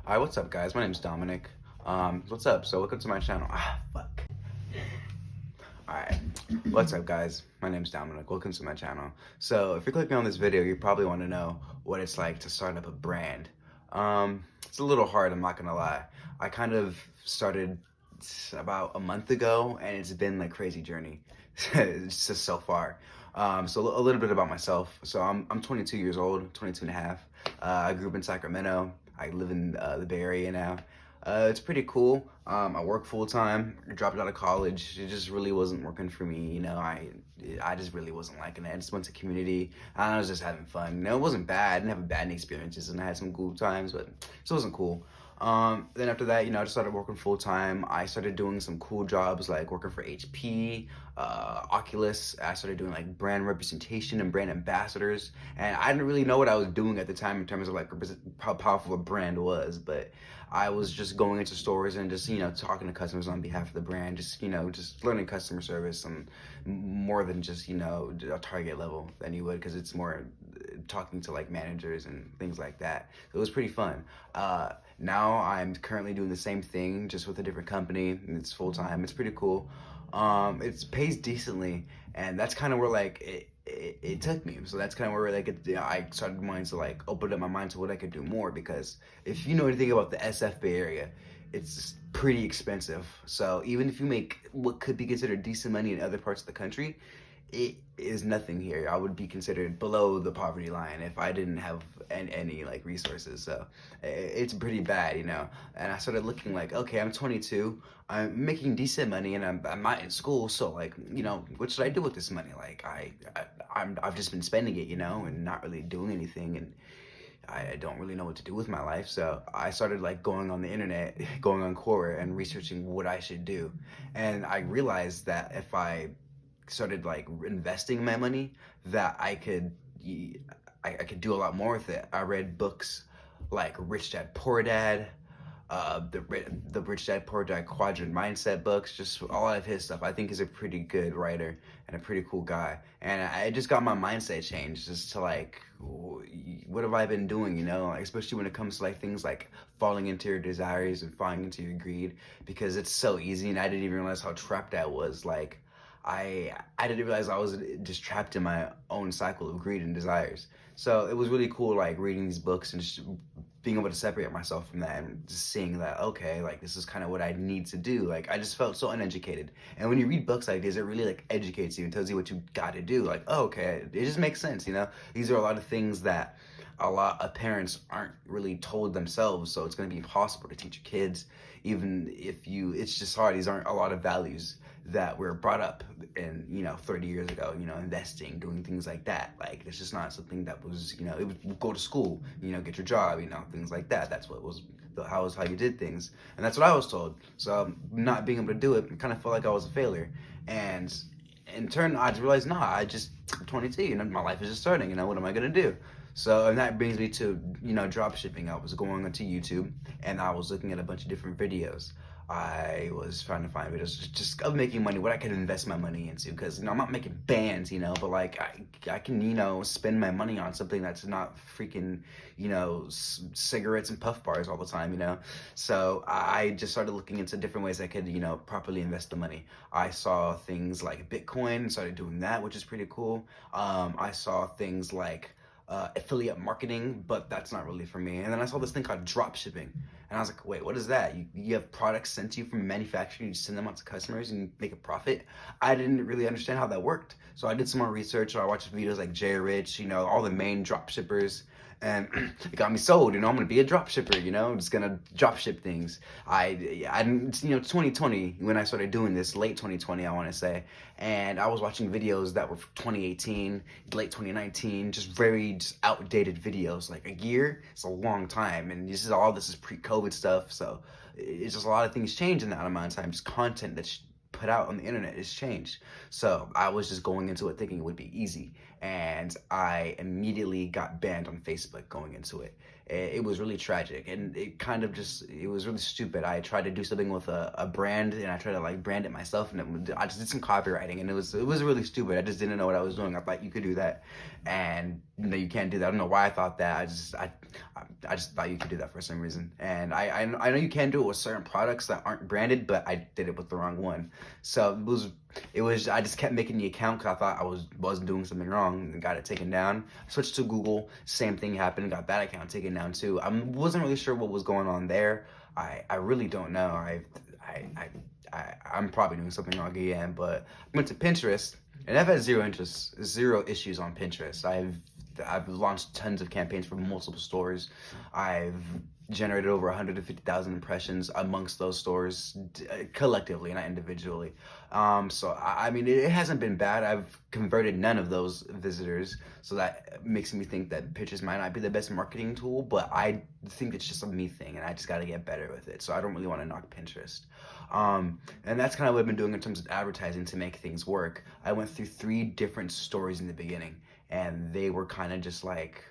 Hi, what's up, guys? My name's Dominic. What's up? So, welcome to my channel. Fuck. Alright. What's up, guys? My name's Dominic. Welcome to my channel. So, if you're clicking on this video, you probably want to know what it's like to start up a brand. It's a little hard, I'm not gonna lie. I kind of started about a month ago, and it's been like a crazy journey. It's just so far. So a little bit about myself. So I'm 22 years old, 22 and a half. I grew up in Sacramento. I live in the Bay Area now. It's pretty cool. I work full time. Dropped out of college. It just really wasn't working for me. I just really wasn't liking it. I just went to community. I was just having fun. It wasn't bad. I didn't have bad experiences, and I had some cool times, but it still wasn't cool. Then after that, I just started working full time. I started doing some cool jobs like working for HP, Oculus. I started doing like brand representation and brand ambassadors. And I didn't really know what I was doing at the time in terms of like how powerful a brand was, but I was just going into stores and just, talking to customers on behalf of the brand, just learning customer service and more than just, a target level than you would, because it's more talking to like managers and things like that. So it was pretty fun. Now I'm currently doing the same thing, just with a different company, and it's full time. It's pretty cool. It pays decently, and that's kind of where like it took me. So that's kind of where like I started wanting to like open up my mind to what I could do more, because if you know anything about the SF Bay Area, it's pretty expensive. So even if you make what could be considered decent money in other parts of the country, it is nothing here. I would be considered below the poverty line if I didn't have any like resources. So it's pretty bad, And I started looking like, okay, I'm 22, I'm making decent money, and I'm not in school. So like, what should I do with this money? Like I've just been spending it, and not really doing anything, and I don't really know what to do with my life. So I started like going on the internet, going on Quora, and researching what I should do. And I realized that if I started like investing my money, that I could do a lot more with it. I read books like Rich Dad Poor Dad, the Rich Dad Poor Dad Quadrant Mindset books. Just a lot of his stuff. I think he's a pretty good writer and a pretty cool guy. And I just got my mindset changed, just to like, what have I been doing? Like, especially when it comes to like things like falling into your desires and falling into your greed, because it's so easy, and I didn't even realize how trapped I was. Like, I didn't realize I was just trapped in my own cycle of greed and desires. So it was really cool, like reading these books and just being able to separate myself from that, and just seeing that, okay, like this is kind of what I need to do. Like, I just felt so uneducated. And when you read books like this, it really like educates you and tells you what you got to do. Like, oh, okay, it just makes sense. These are a lot of things that a lot of parents aren't really told themselves. So it's going to be impossible to teach your kids, even if it's just hard. These aren't a lot of values that were brought up in 30 years ago, investing, doing things like that. Like, it's just not something that was, it would go to school, get your job, things like that. That's what was how you did things, and that's what I was told. So not being able to do it, I kind of felt like I was a failure. And in turn, I just realized, I'm 22, my life is just starting, what am I gonna do? So, and that brings me to, drop shipping. I was going onto YouTube, and I was looking at a bunch of different videos. I was trying to find videos just of making money, what I could invest my money into, because I'm not making bands, but like I can spend my money on something that's not freaking cigarettes and puff bars all the time. So I just started looking into different ways I could properly invest the money. I saw things like Bitcoin, started doing that, which is pretty cool. I saw things like affiliate marketing, but that's not really for me. And then I saw this thing called drop shipping, and I was like, wait, what is that? You have products sent to you from a manufacturer, you send them out to customers and you make a profit? I didn't really understand how that worked. So I did some more research. I watched videos like Jay Rich, all the main drop shippers, and it got me sold. I'm gonna be a drop shipper. I'm just gonna drop ship things. I 2020 when I started doing this, late 2020, I want to say, and I was watching videos that were 2018, late 2019, just outdated videos. Like, a year, it's a long time, and all this is pre-COVID stuff. So it's just a lot of things change in that amount of time. Just content that's put out on the internet has changed. So I was just going into it thinking it would be easy, and I immediately got banned on Facebook going into it. it was really tragic, and it was really stupid. I tried to do something with a brand, and I tried to like brand it myself, and I just did some copywriting, and it was really stupid. I just didn't know what I was doing. I thought you could do that, and no, you can't do that. I don't know why I thought that. I just thought you could do that for some reason, and I know you can do it with certain products that aren't branded, but I did it with the wrong one. So it was I just kept making the account because I thought I wasn't doing something wrong, and got it taken down. Switched to Google, same thing happened, got that account taken down too. I wasn't really sure what was going on there. I really don't know. I'm probably doing something wrong again, but I went to Pinterest, and I've had zero issues on Pinterest. I've launched tons of campaigns for multiple stores. I've generated over 150,000 impressions amongst those stores collectively, not individually. So I mean, it hasn't been bad. I've converted none of those visitors, so that makes me think that Pinterest might not be the best marketing tool, but I think it's just a me thing, and I just got to get better with it. So I don't really want to knock Pinterest. And that's kind of what I've been doing in terms of advertising to make things work. I went through 3 different stories in the beginning, and they were kind of just like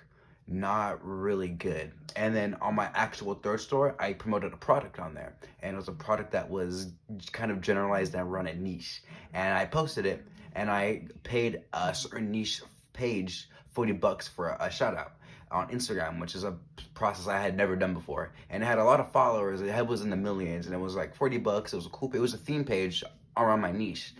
not really good. And then on my actual 3rd store, I promoted a product on there, and it was a product that was kind of generalized and run a niche. And I posted it, and I paid a certain niche page $40 for a shout out on Instagram, which is a process I had never done before. And it had a lot of followers. It was in the millions, and it was like $40. It was it was a theme page around my niche.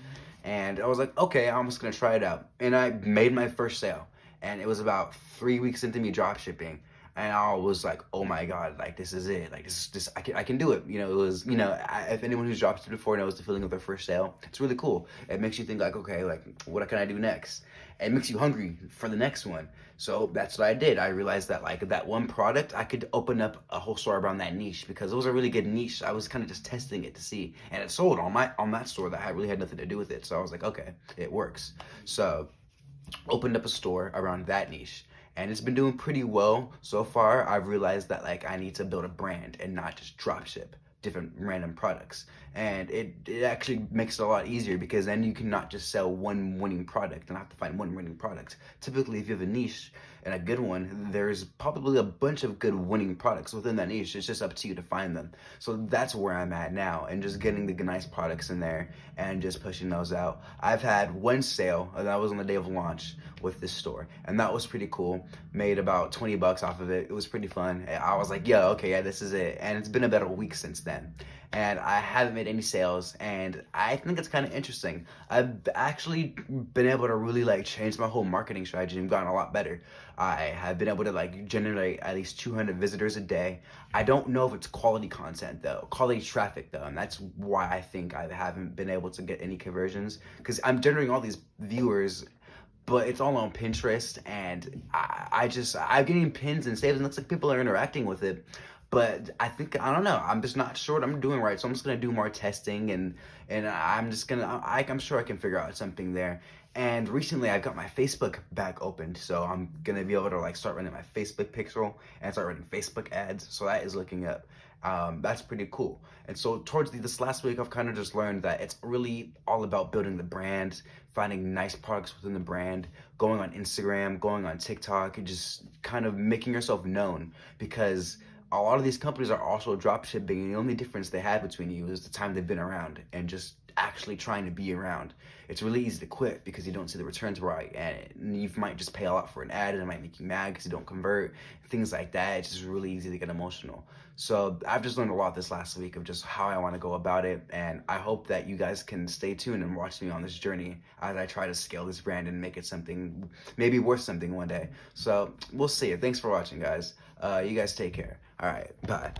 And I was like, okay, I'm just gonna try it out. And I made my first sale. And it was about 3 weeks into me drop shipping. And I was like, oh my God, like this is it. Like this I can do it. You know, it was, if anyone who's dropped shipped before knows the feeling of their first sale, it's really cool. It makes you think like, okay, like what can I do next? And it makes you hungry for the next one. So that's what I did. I realized that like that one product, I could open up a whole store around that niche because it was a really good niche. I was kind of just testing it to see, and it sold on that store that really had nothing to do with it. So I was like, okay, it works. So opened up a store around that niche, and it's been doing pretty well so far. I've realized that like I need to build a brand and not just drop ship different random products, and it actually makes it a lot easier because then you can not just sell one winning product and have to find one winning product. Typically, if you have a niche and a good one, there's probably a bunch of good winning products within that niche. It's just up to you to find them. So that's where I'm at now, and just getting the nice products in there and just pushing those out. I've had one sale, and that was on the day of launch with this store, and that was pretty cool. Made about $20 off of it. It was pretty fun. I was like, yo, okay, yeah, this is it. And it's been about a week since then, and I haven't made any sales, and I think it's kind of interesting. I've actually been able to really like change my whole marketing strategy and gotten a lot better. I have been able to like generate at least 200 visitors a day. I don't know if it's quality content though, quality traffic though, and that's why I think I haven't been able to get any conversions, because I'm generating all these viewers, but it's all on Pinterest, and I'm getting pins and saves, and it looks like people are interacting with it. But I don't know, I'm just not sure what I'm doing right, so I'm just gonna do more testing, and I'm sure I can figure out something there. And recently I got my Facebook back opened, so I'm gonna be able to like start running my Facebook pixel and start running Facebook ads, so that is looking up. That's pretty cool. And so towards this last week, I've kind of just learned that it's really all about building the brand, finding nice products within the brand, going on Instagram, going on TikTok, and just kind of making yourself known, because a lot of these companies are also drop shipping, and the only difference they have between you is the time they've been around and just actually trying to be around. It's really easy to quit because you don't see the returns right, and you might just pay a lot for an ad, and it might make you mad because you don't convert, things like that. It's just really easy to get emotional. So I've just learned a lot this last week of just how I want to go about it, and I hope that you guys can stay tuned and watch me on this journey as I try to scale this brand and make it something, maybe worth something one day. So we'll see. Thanks for watching, guys. You guys take care. All right, bye.